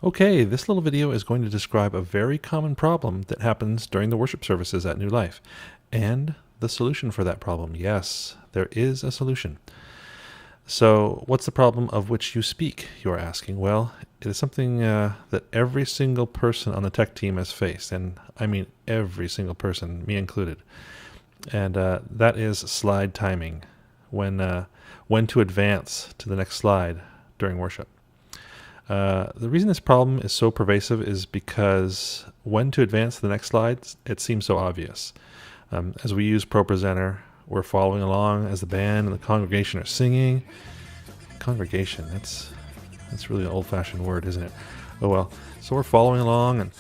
Okay, this little video is going to describe a very common problem that happens during the worship services at New Life, and the solution for that problem. Yes, there is a solution. So, what's the problem of which you speak, you're asking? Well, it is something that every single person on the tech team has faced, and I mean every single person, me included. And that is slide timing, when to advance to the next slide during worship. The reason this problem is so pervasive is because when to advance to the next slide, it seems so obvious. As we use ProPresenter, we're following along as the band and the congregation are singing. Congregation, that's really an old-fashioned word, isn't it? Oh well. So we're following along,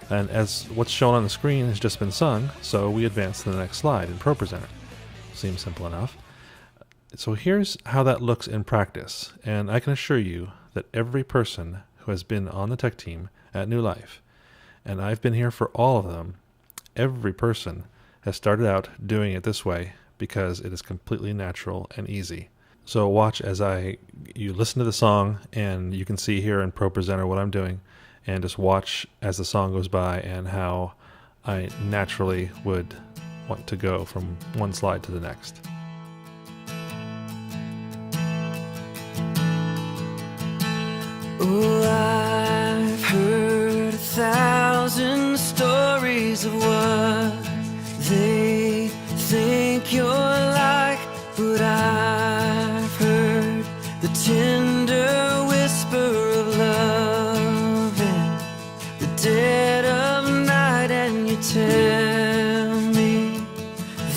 and as what's shown on the screen has just been sung, so we advance to the next slide in ProPresenter. Seems simple enough. So here's how that looks in practice, and I can assure you that every person who has been on the tech team at New Life, and I've been here for all of them, every person has started out doing it this way because it is completely natural and easy. So watch as you listen to the song, and you can see here in ProPresenter what I'm doing, and just watch as the song goes by and how I naturally would want to go from one slide to the next. Oh, I've heard 1,000 stories of what they think you're like, but I've heard the tender whisper of love in the dead of night, and you tell me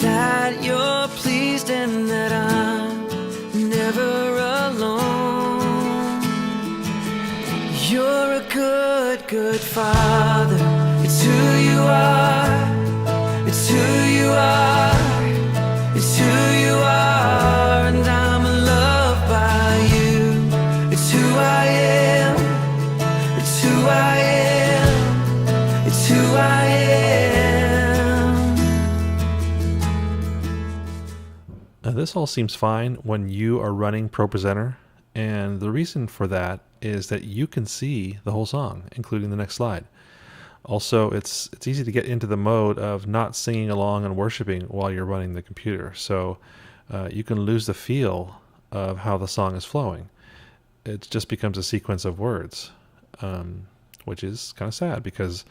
that you're pleased and that I'm never alone. You're a good, good father. It's who you are. It's who you are. It's who you are. And I'm loved by you. It's who I am. It's who I am. It's who I am. Now, this all seems fine when you are running ProPresenter, and the reason for that is that you can see the whole song, including the next slide. Also, it's easy to get into the mode of not singing along and worshiping while you're running the computer, so you can lose the feel of how the song is flowing. It just becomes a sequence of words, which is kind of sad because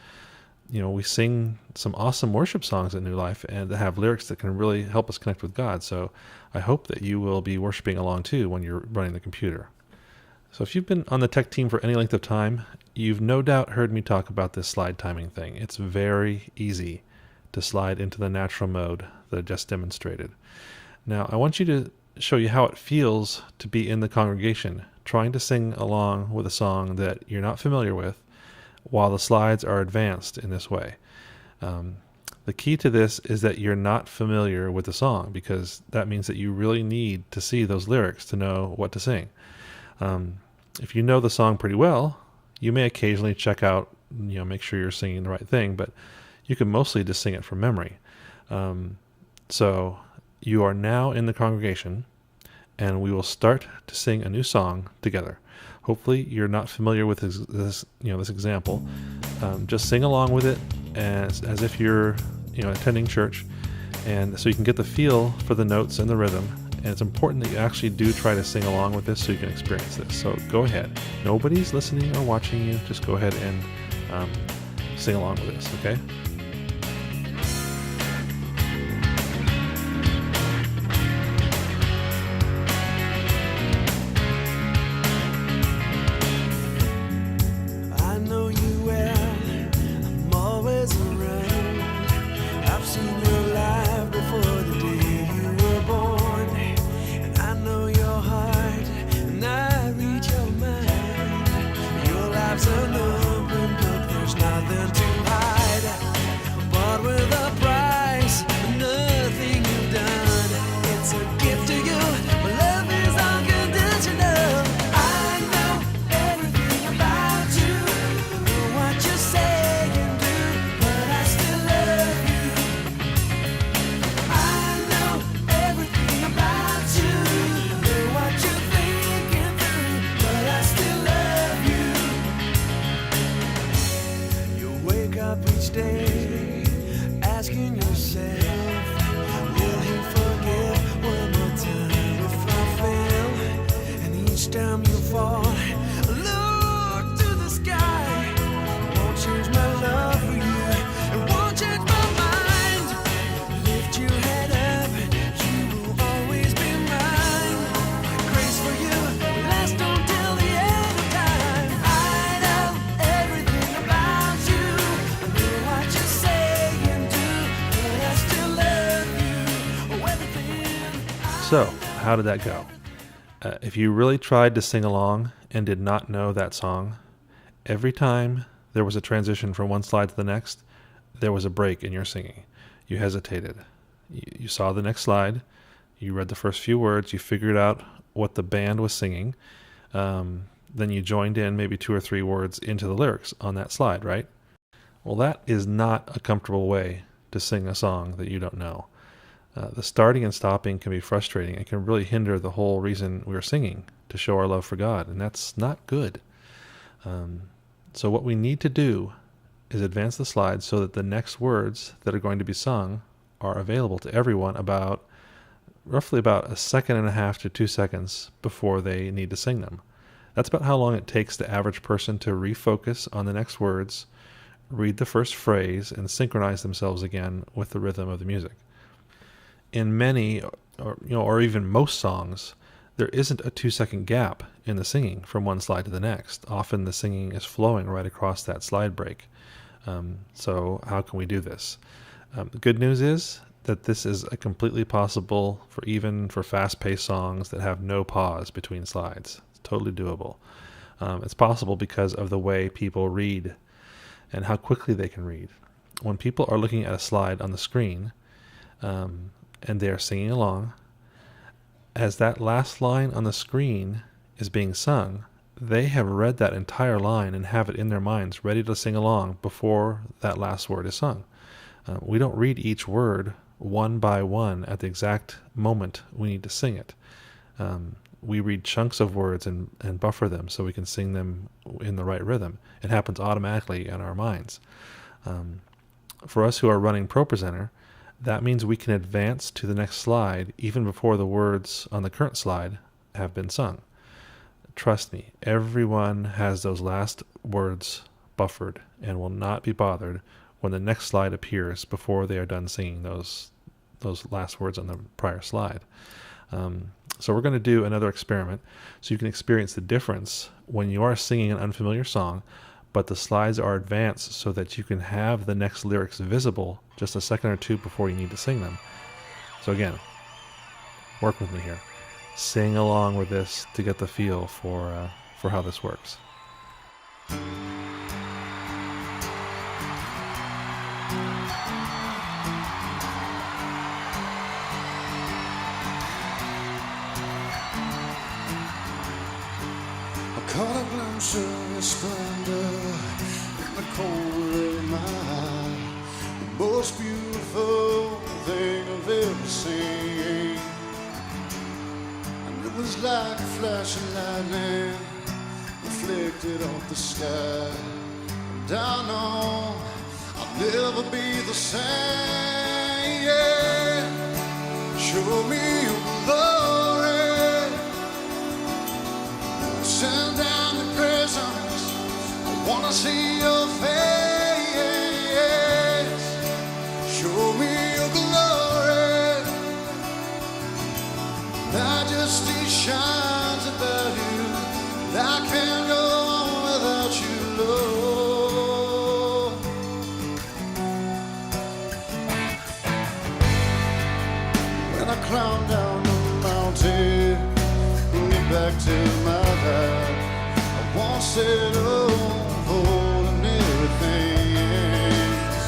we sing some awesome worship songs at New Life and that have lyrics that can really help us connect with God. So I hope that you will be worshiping along too when you're running the computer. So if you've been on the tech team for any length of time, you've no doubt heard me talk about this slide timing thing. It's very easy to slide into the natural mode that I just demonstrated. Now, I want you to show you how it feels to be in the congregation, trying to sing along with a song that you're not familiar with while the slides are advanced in this way. The key to this is that you're not familiar with the song, because that means that you really need to see those lyrics to know what to sing. If you know the song pretty well, you may occasionally check out, make sure you're singing the right thing, but you can mostly just sing it from memory. So you are now in the congregation, and we will start to sing a new song together. Hopefully you're not familiar with this example. Just sing along with it as if you're attending church, and so you can get the feel for the notes and the rhythm. And it's important that you actually do try to sing along with this so you can experience this. So go ahead. Nobody's listening or watching you. Just go ahead and sing along with this, okay? I know you well. I'm always around. I've seen your life before the day you were born. I know your heart, and I read your mind. Your life's an open book, there's nothing to hide. So, how did that go? If you really tried to sing along and did not know that song, every time there was a transition from one slide to the next, there was a break in your singing. You hesitated. You saw the next slide. You read the first few words. You figured out what the band was singing. Then you joined in maybe 2 or 3 words into the lyrics on that slide, right? Well, that is not a comfortable way to sing a song that you don't know. The starting and stopping can be frustrating. It can really hinder the whole reason we're singing, to show our love for God, and that's not good. So what we need to do is advance the slides so that the next words that are going to be sung are available to everyone roughly about 1.5 to 2 seconds before they need to sing them. That's about how long it takes the average person to refocus on the next words, read the first phrase, and synchronize themselves again with the rhythm of the music. In many, or even most songs, there isn't a 2-second gap in the singing from one slide to the next. Often the singing is flowing right across that slide break. So how can we do this? The good news is that this is completely possible for fast-paced songs that have no pause between slides. It's totally doable. It's possible because of the way people read and how quickly they can read. When people are looking at a slide on the screen, and they are singing along, as that last line on the screen is being sung, they have read that entire line and have it in their minds ready to sing along before that last word is sung. We don't read each word one by one at the exact moment we need to sing it. We read chunks of words and buffer them so we can sing them in the right rhythm. It happens automatically in our minds. For us who are running ProPresenter, that means we can advance to the next slide even before the words on the current slide have been sung. Trust me, everyone has those last words buffered and will not be bothered when the next slide appears before they are done singing those last words on the prior slide. So we're going to do another experiment so you can experience the difference when you are singing an unfamiliar song, but the slides are advanced so that you can have the next lyrics visible just a second or two before you need to sing them. So again, work with me here. Sing along with this to get the feel for how this works. Caught a glimpse of your splendor in the corner of my eye. The most beautiful thing I've ever seen. And it was like a flash of lightning reflected off the sky. And I know I'll never be the same. Yeah. Show me your glory. Send down the presence. I wanna see your face. Show me your glory. Majesty shines about you. I can't go on without you, Lord. When I climb down the mountain, look back to my life. I won't settle for anything else.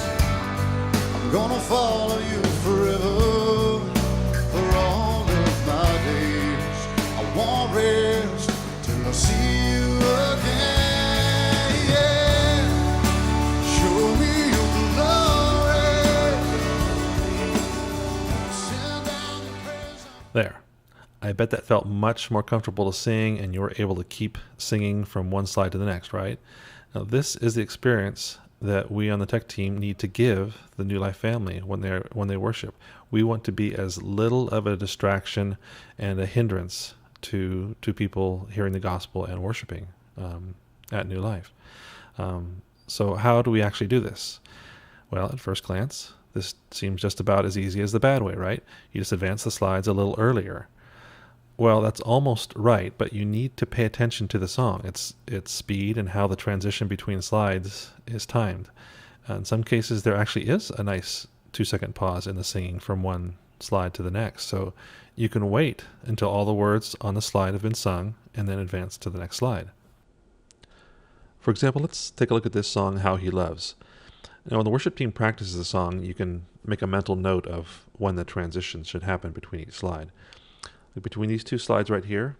I'm gonna follow you forever for all of my days. I won't rest till I see you again. Yeah. Show me your glory. Send down your presence. There. I bet that felt much more comfortable to sing, and you were able to keep singing from one slide to the next, right? Now, this is the experience that we on the tech team need to give the New Life family when they worship. We want to be as little of a distraction and a hindrance to people hearing the gospel and worshiping at New Life. So how do we actually do this? Well, at first glance, this seems just about as easy as the bad way, right? You just advance the slides a little earlier. Well, that's almost right, but you need to pay attention to the song, its speed, and how the transition between slides is timed. In some cases, there actually is a nice 2-second pause in the singing from one slide to the next. So you can wait until all the words on the slide have been sung and then advance to the next slide. For example, let's take a look at this song, How He Loves. Now, when the worship team practices the song, you can make a mental note of when the transition should happen between each slide. Between these two slides right here,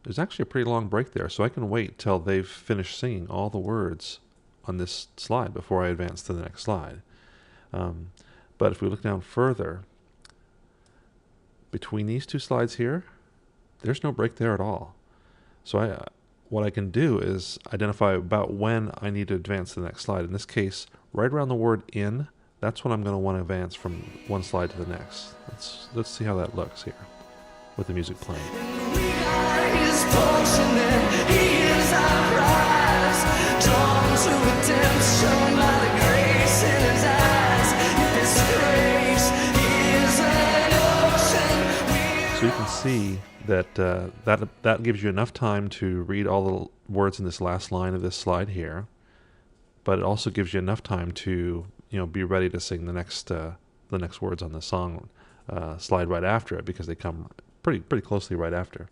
there's actually a pretty long break there, so I can wait till they've finished singing all the words on this slide before I advance to the next slide. But if we look down further, between these two slides here, there's no break there at all. So what I can do is identify about when I need to advance to the next slide. In this case, right around the word in, that's when I'm going to want to advance from one slide to the next. Let's see how that looks here with the music playing. So you can see that that gives you enough time to read all the words in this last line of this slide here, but it also gives you enough time to be ready to sing the next words on the song slide right after it, because they come pretty closely right after.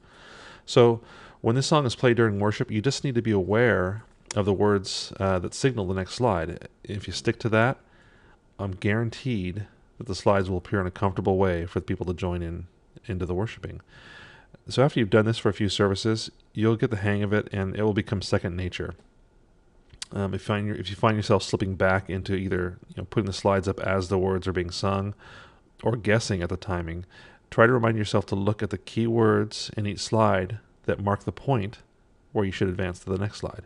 So when this song is played during worship, you just need to be aware of the words that signal the next slide. If you stick to that, I'm guaranteed that the slides will appear in a comfortable way for the people to join into the worshiping. So after you've done this for a few services, you'll get the hang of it, and it will become second nature. If you find yourself slipping back into either putting the slides up as the words are being sung or guessing at the timing, try to remind yourself to look at the key words in each slide that mark the point where you should advance to the next slide.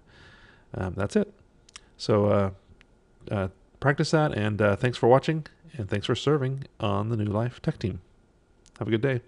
That's it. So practice that, and thanks for watching, and thanks for serving on the New Life Tech Team. Have a good day.